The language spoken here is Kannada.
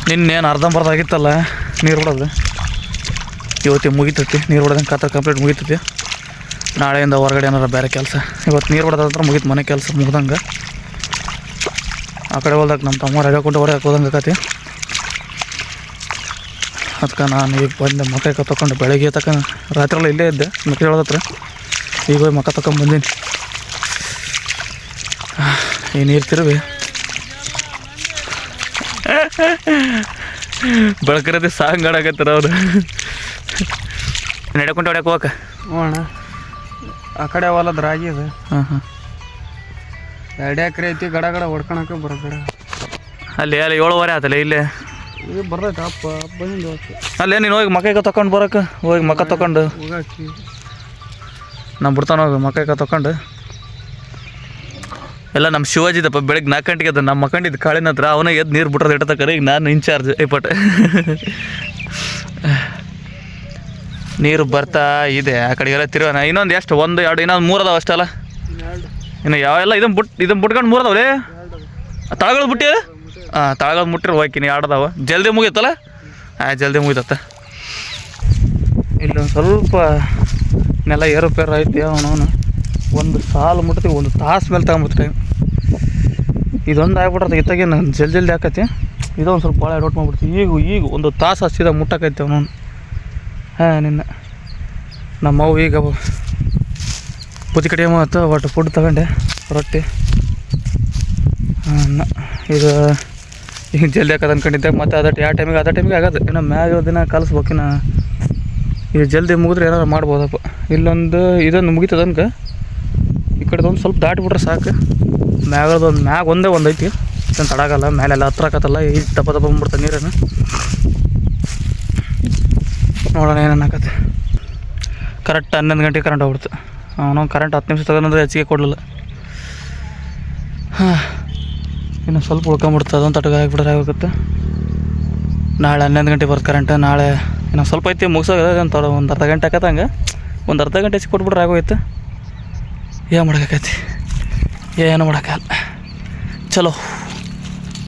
ನಿನ್ನೇನು ಅರ್ಧಂಬರ್ಧ ಆಗಿತ್ತಲ್ಲ ನೀರು ಬಿಡೋದು, ಇವತ್ತಿಗೆ ಮುಗಿತೈತಿ. ನೀರು ಬಿಡೋದಂಗೆ ಕಾತರ ಕಂಪ್ಲೀಟ್ ಮುಗಿತೈತಿ. ನಾಳೆಯಿಂದ ಹೊರಗಡೆ ಏನಾರ ಬೇರೆ ಕೆಲಸ. ಇವತ್ತು ನೀರು ಬಿಡೋದಂದ್ರೆ ಮುಗೀತು, ಮನೆ ಕೆಲಸ ಮುಗ್ದಂಗೆ. ಆ ಕಡೆ ಹೋದಾಗ ನಮ್ಮ ತಮ್ಮ ರಗಕೊಂಡು ಹೊರಗೆ ಹೋದಂಗೆ ಆಕತಿ. ಅದಕ್ಕೆ ನಾನು ಈಗ ಬಂದೆ ಮಕ್ಕ ತೊಗೊಂಡು ಬೆಳಗ್ಗೆ ರಾತ್ರಿ ಇಲ್ಲೇ ಇದ್ದೆ ಮಕ್ಕಳು ಹೇಳೋದತ್ರ. ಈಗ ಹೋಗಿ ಮಕ್ಕ ತೊಗೊಂಡು ಬಂದೀನಿ. ಈ ನೀರು ತಿರುವಿ ಬೆಳಕರದೆ ಸಾಂಗಾಡಕತ್ತಾರ ಅವ್ರು. ನಡ್ಕೊಂಡು ಹೊಡ್ಯಾಕೆ ಹೋಗಕ್ಕೆ ಅಣ್ಣ ಆ ಕಡೆ ಹೊಲದ ರಾಗಿ ಇದೆ. ಹಾಂ ಹಾಂ 2 ಎಕರೆ ಐತಿ. ಗಡ ಹೊಡ್ಕೊಳಕ್ಕೆ ಬರೋಬೇಡ. ಅಲ್ಲಿ 7:15 ಆತಲ್ಲ ಇಲ್ಲೇ ಇದು ಬರ್ತೈತೆ ಅಪ್ಪ ಬಂದು ಅಲ್ಲೇ ನೀನು ಹೋಗಿ ಮಕ್ಕಳಿಗೆ ತೊಗೊಂಡು ಬರೋಕೆ ಹೋಗಿ ಮಕ್ಕ ತೊಗೊಂಡು ಹೋಗಾಕಿ ನಾನು ಬಿಡ್ತಾನೆ ಹೋಗಿ ಮಕ್ಕಳಿಗೆ ತೊಗೊಂಡು. ಎಲ್ಲ ನಮ್ಮ ಶಿವಾಜಿದಪ್ಪ ಬೆಳಗ್ಗೆ 4 ಗಂಟೆಗೆ ಅದ ನಮ್ಮ ಮಕ್ಕಂಡಿದ್ದು ಕಾಳಿನ ಹತ್ರ. ಅವನೇ ಎದ್ದು ನೀರು ಬಿಟ್ರೆ ಇಟ್ಟತಕ್ಕರೆ. ಈಗ ನಾನು ಇನ್ಚಾರ್ಜ್ ಐಪಟ್. ನೀರು ಬರ್ತಾ ಇದೆ ಆ ಕಡೆಗೆಲ್ಲ ತಿರುವನ. ಇನ್ನೊಂದು ಎಷ್ಟು 1, 2 ಇನ್ನೊಂದು 3 ಅದಾವ ಅಷ್ಟಲ್ಲ. ಇನ್ನು ಯಾವೆಲ್ಲ ಇದನ್ನು ಬಿಟ್ಕೊಂಡು 3 ಅದಾವಲೇ. ತಳಗಳು ಬಿಟ್ಟಿ. ಹಾಂ ತಳಗಳು ಮುಟ್ಟಿರು ಹೋಯ್ಕಿನಿ 2 ಅದಾವ. ಜಲ್ದಿ ಮುಗೀತಲ್ಲ. ಜಲ್ದಿ ಮುಗಿತತ್ತ. ಇಲ್ಲೊಂದು ಸ್ವಲ್ಪ ನೆಲ ಏರುಪೇರು ಐತಿ. ಅವನವನು ಒಂದು ಸಾಲು ಮುಟ್ತೀವಿ, 1 ತಾಸು ಮೇಲೆ ತಗೊಂಬಿಟ್ಟು ಟೈಮ್. ಇದೊಂದು ಆಗ್ಬಿಟ್ರೆ ಇತ್ತಾಗೇನು ಜಲ್ದಿ ಹಾಕೈತಿ. ಇದೊಂದು ಸ್ವಲ್ಪ ಭಾಳ ಅಡೋಟ್ ಮಾಡ್ಬಿಡ್ತೀವಿ. ಈಗ 1 ತಾಸು ಹಚ್ಚಿದ ಮುಟ್ಟಕೈತಿ ಅವನವನು. ಹಾಂ ನಿನ್ನ ನಮ್ಮವು ಈಗ ಬುದ್ಧಿ ಕಡೆ ಮತ್ತು ಒಟ್ಟು ಫುಡ್ ತಗೊಂಡೆ ರೊಟ್ಟಿ. ಇದು ಈಗ ಜಲ್ದಿ ಹಾಕೋದು ಅಂದ್ಕೊಂಡಿದ್ದೆ. ಮತ್ತು ಅದೇ ಟೈಮಿಗೆ ಆಗೋದು. ಇನ್ನು ಮ್ಯಾಗ ದಿನ ಕಲಿಸ್ಬೇಕಿನ್ನ. ಇದು ಜಲ್ದಿ ಮುಗಿದ್ರೆ ಏನಾರು ಮಾಡ್ಬೋದಪ್ಪ. ಇಲ್ಲೊಂದು ಇದೊಂದು ಮುಗಿತದ ಅನ್ಕ ಈ ಕಡೆದೊಂದು ಸ್ವಲ್ಪ ದಾಟಿಬಿಟ್ರೆ ಸಾಕು. ಮ್ಯಾಗ ಒಂದೇ ಒಂದು ಐತಿ. ಏನು ತಡಾಗಲ್ಲ. ಮೇಲೆಲ್ಲ ಹತ್ರ ಆಕತ್ತಲ್ಲ. ಈ ದಪ್ಪ ಬಂದ್ಬಿಡ್ತಾನೆ ನೀರನ್ನು. ನೋಡೋಣ ಏನೇನು ಆಕತ್ತೆ. ಕರೆಕ್ಟ್ 11 ಗಂಟೆಗೆ ಕರೆಂಟ್ ಹೋಗ್ಬಿಡ್ತು. ಅವನು ಕರೆಂಟ್ 10 ನಿಮಿಷ ತಗೊಂಡ್ರೆ ಹೆಚ್ಚಿಗೆ ಕೊಡಲಿಲ್ಲ. ಹಾಂ ಇನ್ನು ಸ್ವಲ್ಪ ಉಳ್ಕೊಂಬಿಡ್ತು. ಅದೊಂದು ತಟಗ ಆಗಿಬಿಟ್ರೆ ಆಗುತ್ತೆ. ನಾಳೆ 11 ಗಂಟೆಗೆ ಬರುತ್ತೆ ಕರೆಂಟ್. ನಾಳೆ ಇನ್ನೂ ಸ್ವಲ್ಪ ಐತಿ ಮುಗಿಸೋದು. ಒಂದು ಅರ್ಧ ಗಂಟೆ ಆಕತ್ತಂಗೆ. ಒಂದು ಅರ್ಧ ಗಂಟೆ ಹೆಚ್ಚಿಗೆ ಕೊಟ್ಬಿಟ್ರೆ ಆಗೋಯ್ತು. ಏನು ಮಾಡೋಕ್ಕೈತಿ, ಏನು ಮಾಡೋಕ್ಕಲ್ಲ. ಚಲೋ.